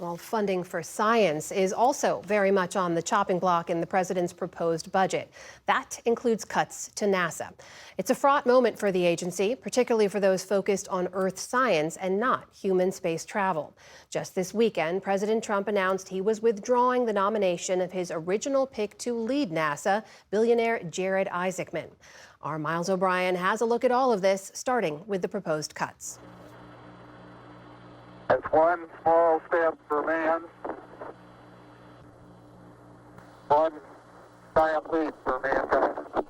Well, funding for science is also very much on the chopping block in the president's proposed budget. That includes cuts to NASA. It's a fraught moment for the agency, particularly for those focused on Earth science and not human space travel. Just this weekend, President Trump announced he was withdrawing the nomination of his original pick to lead NASA, billionaire Jared Isaacman. Our Miles O'Brien has a look at all of this, starting with the proposed cuts. It's one small step for man, one giant leap for mankind.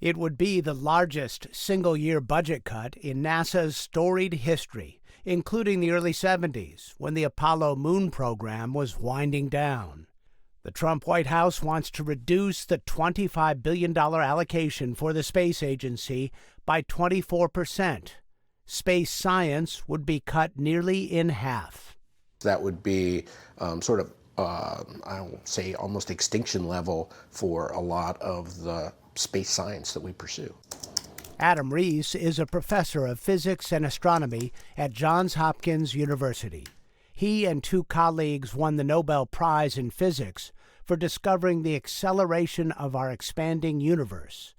It would be the largest single-year budget cut in NASA's storied history, including the early 70s, when the Apollo moon program was winding down. The Trump White House wants to reduce the $25 billion allocation for the space agency by 24%. Space science would be cut nearly in half. That would be I would say almost extinction level for a lot of the space science that we pursue. Adam Riess is a professor of physics and astronomy at Johns Hopkins University. He and two colleagues won the Nobel Prize in Physics for discovering the acceleration of our expanding universe.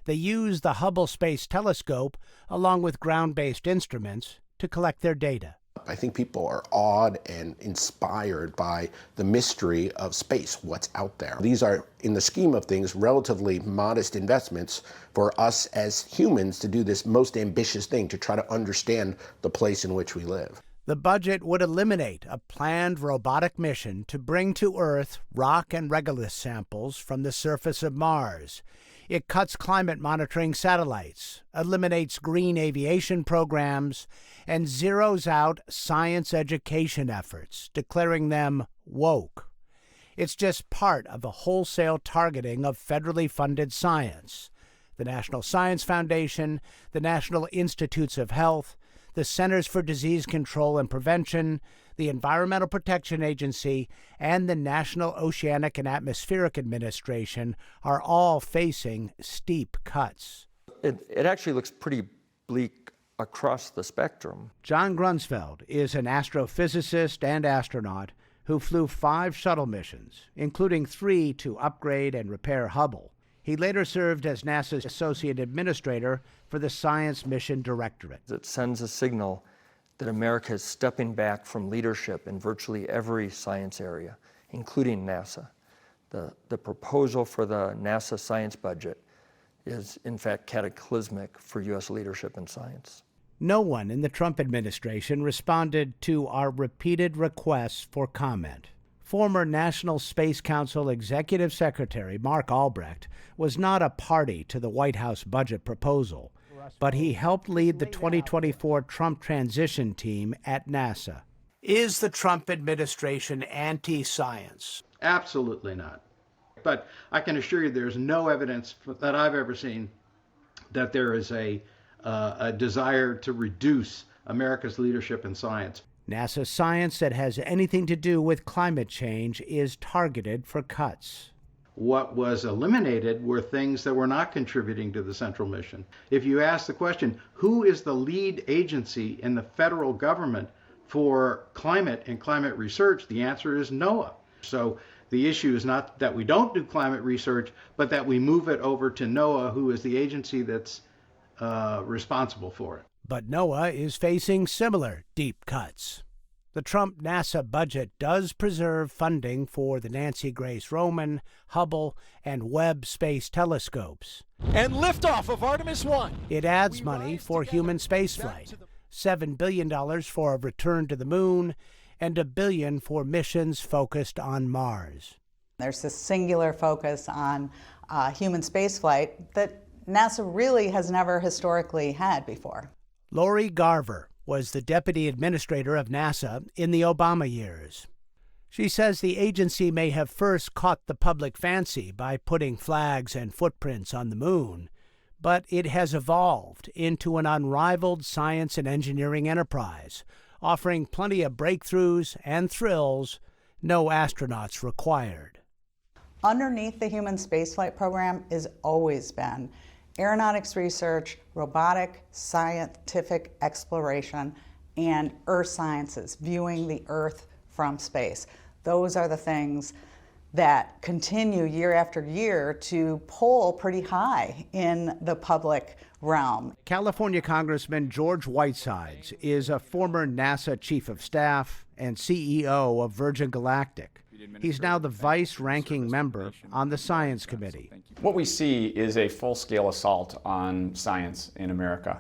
They used the Hubble Space Telescope, along with ground-based instruments, to collect their data. I think people are awed and inspired by the mystery of space, what's out there. These are, in the scheme of things, relatively modest investments for us as humans to do this most ambitious thing, to try to understand the place in which we live. The budget would eliminate a planned robotic mission to bring to Earth rock and regolith samples from the surface of Mars. It cuts climate monitoring satellites, eliminates green aviation programs, and zeroes out science education efforts, declaring them woke. It's just part of a wholesale targeting of federally funded science. The National Science Foundation, the National Institutes of Health, the Centers for Disease Control and Prevention, the Environmental Protection Agency, and the National Oceanic and Atmospheric Administration are all facing steep cuts. It actually looks pretty bleak across the spectrum. John Grunsfeld is an astrophysicist and astronaut who flew 5 shuttle missions, including 3 to upgrade and repair Hubble. He later served as NASA's Associate Administrator for the Science Mission Directorate. It sends a signal that America is stepping back from leadership in virtually every science area, including NASA. The proposal for the NASA science budget is, in fact, cataclysmic for U.S. leadership in science. No one in the Trump administration responded to our repeated requests for comment. Former National Space Council Executive Secretary Mark Albrecht was not a party to the White House budget proposal, but he helped lead the 2024 Trump transition team at NASA. Is the Trump administration anti-science? Absolutely not. But I can assure you there's no evidence that I've ever seen that there is a desire to reduce America's leadership in science. NASA science that has anything to do with climate change is targeted for cuts. What was eliminated were things that were not contributing to the central mission. If you ask the question, who is the lead agency in the federal government for climate and climate research, the answer is NOAA. So the issue is not that we don't do climate research, but that we move it over to NOAA, who is the agency that's responsible for it. But NOAA is facing similar deep cuts. The Trump NASA budget does preserve funding for the Nancy Grace Roman, Hubble, and Webb space telescopes. And liftoff of Artemis 1. It adds money for human spaceflight, $7 billion for a return to the moon, and $1 billion for missions focused on Mars. There's this singular focus on human spaceflight that NASA really has never historically had before. Lori Garver was the deputy administrator of NASA in the Obama years. She says the agency may have first caught the public fancy by putting flags and footprints on the moon, but it has evolved into an unrivaled science and engineering enterprise, offering plenty of breakthroughs and thrills, no astronauts required. Underneath the human spaceflight program has always been aeronautics research, robotic, scientific exploration, and earth sciences, viewing the Earth from space. Those are the things that continue year after year to poll pretty high in the public realm. California Congressman George Whitesides is a former NASA chief of staff and CEO of Virgin Galactic. He's now the vice-ranking member on the Science Committee. What we see is a full-scale assault on science in America.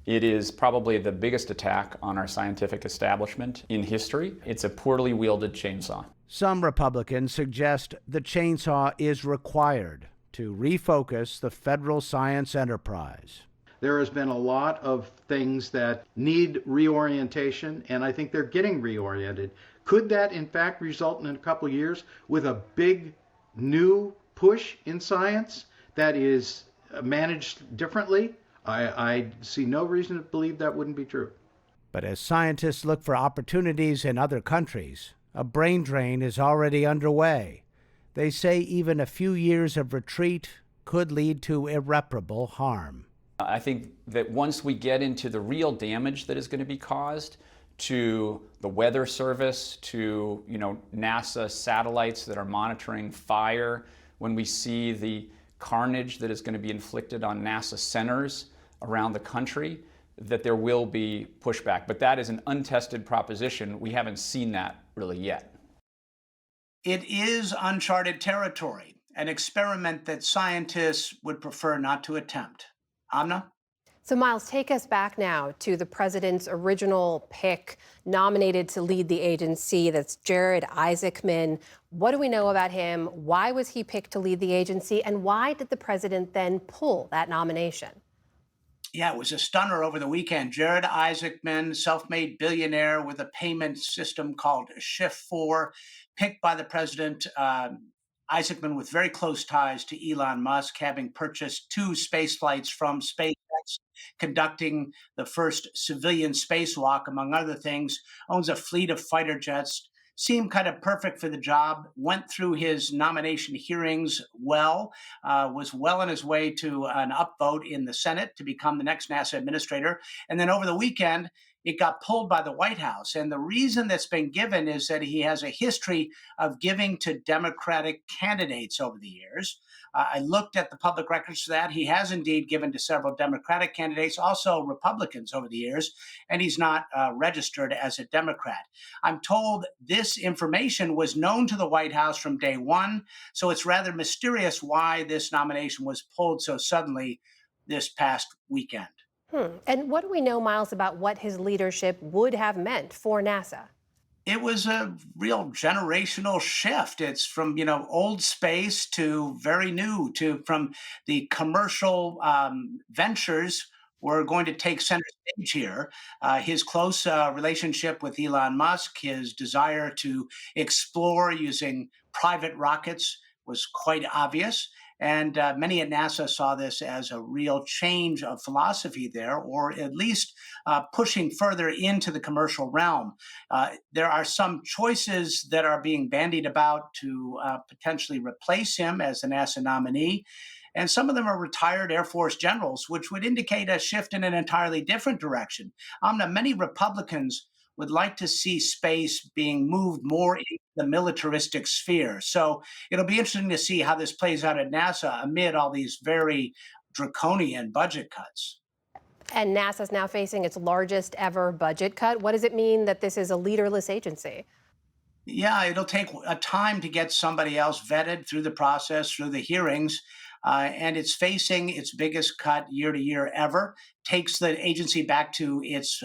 It is probably the biggest attack on our scientific establishment in history. It's a poorly wielded chainsaw. Some Republicans suggest the chainsaw is required to refocus the federal science enterprise. There has been a lot of things that need reorientation, and I think they're getting reoriented. Could that, in fact, result in a couple of years with a big new push in science that is managed differently? I see no reason to believe that wouldn't be true. But as scientists look for opportunities in other countries, a brain drain is already underway. They say even a few years of retreat could lead to irreparable harm. I think that once we get into the real damage that is going to be caused to the weather service, to NASA satellites that are monitoring fire, when we see the carnage that is going to be inflicted on NASA centers around the country, that there will be pushback. But that is an untested proposition. We haven't seen that really yet. It is uncharted territory, an experiment that scientists would prefer not to attempt. Amna? So, Miles, take us back now to the president's original pick, nominated to lead the agency. That's Jared Isaacman. What do we know about him? Why was he picked to lead the agency? And why did the president then pull that nomination? Yeah, it was a stunner over the weekend. Jared Isaacman, self-made billionaire with a payment system called Shift4, picked by the president. Isaacman with very close ties to Elon Musk, having purchased 2 space flights from SpaceX, conducting the first civilian spacewalk, among other things, owns a fleet of fighter jets, seemed kind of perfect for the job, went through his nomination hearings well, was well on his way to an upvote in the Senate to become the next NASA administrator. And then over the weekend, it got pulled by the White House. And the reason that's been given is that he has a history of giving to Democratic candidates over the years. I looked at the public records for that. He has indeed given to several Democratic candidates, also Republicans over the years, and he's not registered as a Democrat. I'm told this information was known to the White House from day one, so it's rather mysterious why this nomination was pulled so suddenly this past weekend. And what do we know, Miles, about what his leadership would have meant for NASA? It was a real generational shift. It's from, old space to very new, to from the commercial ventures were going to take center stage here. His close relationship with Elon Musk, his desire to explore using private rockets was quite obvious. And many at NASA saw this as a real change of philosophy there, or at least pushing further into the commercial realm. There are some choices that are being bandied about to potentially replace him as the NASA nominee. And some of them are retired Air Force generals, which would indicate a shift in an entirely different direction. Many Republicans would like to see space being moved more into the militaristic sphere. So it'll be interesting to see how this plays out at NASA amid all these very draconian budget cuts. And NASA's now facing its largest ever budget cut. What does it mean that this is a leaderless agency? Yeah, it'll take a time to get somebody else vetted through the process, through the hearings. And it's facing its biggest cut year to year ever, takes the agency back to its,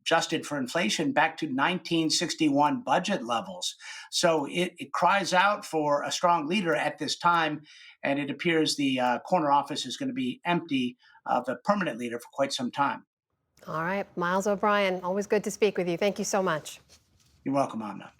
adjusted for inflation, back to 1961 budget levels. So it cries out for a strong leader at this time, and it appears the corner office is going to be empty of a permanent leader for quite some time. All right, Miles O'Brien, always good to speak with you. Thank you so much. You're welcome, Amna.